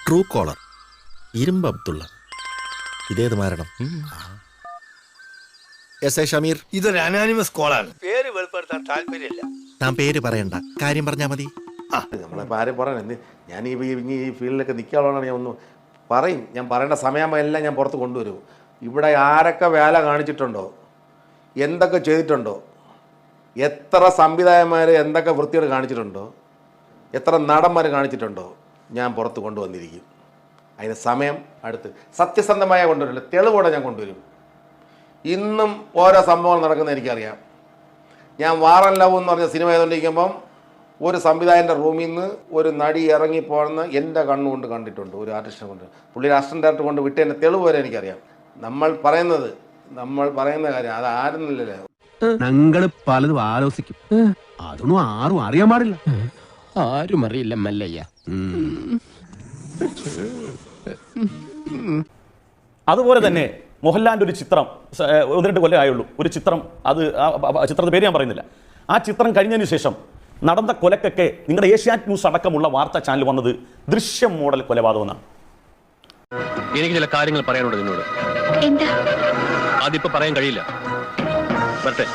True collar ഇരുമ്പ് അബ്ദുള്ള. ഇതേത് മാരണം? S I Shameer. ഇതൊരു അനാനിമസ് കോളാണ്. പേര് വെളിപ്പെടുത്താൻ താല്പര്യമില്ല. താൻ പേര് പറയണ്ട, കാര്യം പറഞ്ഞാൽ മതി. നമ്മളിപ്പോൾ ആരും പറയണേ, ഞാൻ ഈ ഫീൽഡിലൊക്കെ നിൽക്കാനുള്ളതാണ്. ഞാൻ ഒന്ന് പറയും, ഞാൻ പറയേണ്ട സമയമാകുമ്പോൾ എല്ലാം ഞാൻ പുറത്ത് കൊണ്ടുവരും. ഇവിടെ ആരൊക്കെ വേല കാണിച്ചിട്ടുണ്ടോ, എന്തൊക്കെ ചെയ്തിട്ടുണ്ടോ, എത്ര സംവിധായകന്മാർ എന്തൊക്കെ വൃത്തിയോട് കാണിച്ചിട്ടുണ്ടോ, എത്ര നടന്മാർ കാണിച്ചിട്ടുണ്ടോ, ഞാൻ പുറത്ത് കൊണ്ടുവന്നിരിക്കും. അതിന് സമയം അടുത്ത് സത്യസന്ധമായ കൊണ്ടുവരില്ല, തെളിവോടെ ഞാൻ കൊണ്ടുവരും. ഇന്നും ഓരോ സംഭവങ്ങൾ നടക്കുന്നത് എനിക്കറിയാം. ഞാൻ വാറൻ ലവ് എന്ന് പറഞ്ഞ സിനിമ ചെയ്തുകൊണ്ടിരിക്കുമ്പം ഒരു സംവിധായകൻ്റെ റൂമിൽ നിന്ന് ഒരു നടി ഇറങ്ങിപ്പോകുന്ന എൻ്റെ കണ്ണുകൊണ്ട് കണ്ടിട്ടുണ്ട്. ഒരു ആർട്ടിസ്റ്റിനെ കൊണ്ട്, പുള്ളി അസിസ്റ്റന്റ് ഡയറക്ടർ കൊണ്ട് വിട്ടതിൻ്റെ തെളിവ് വരെ എനിക്കറിയാം. നമ്മൾ പറയുന്ന കാര്യം അത് ആരുന്നില്ലല്ലോ. ഞങ്ങൾ പലതും ആലോചിക്കും, അതൊന്നും ആരും അറിയാൻ പാടില്ല. ആരും അറിയില്ല മല്ലയ്യ. അതുപോലെ തന്നെ മോഹൻലാലിൻ്റെ ഒരു ചിത്രം 1-2 കൊല്ലം ആയുള്ളൂ. ഒരു ചിത്രം, അത് ചിത്രത്തിൻ്റെ പേര് ഞാൻ പറയുന്നില്ല. ആ ചിത്രം കഴിഞ്ഞതിന് ശേഷം നടന്ന കൊലക്കൊക്കെ നിങ്ങളുടെ ഏഷ്യാനെറ്റ് ന്യൂസ് അടക്കമുള്ള വാർത്താ ചാനൽ വന്നത് ദൃശ്യം മോഡൽ കൊലപാതകമെന്നാണ്. എനിക്ക് ചില കാര്യങ്ങൾ പറയാനുണ്ട് നിന്നോട്. അതിപ്പോ പറയാൻ കഴിയില്ല. വരട്ടെ.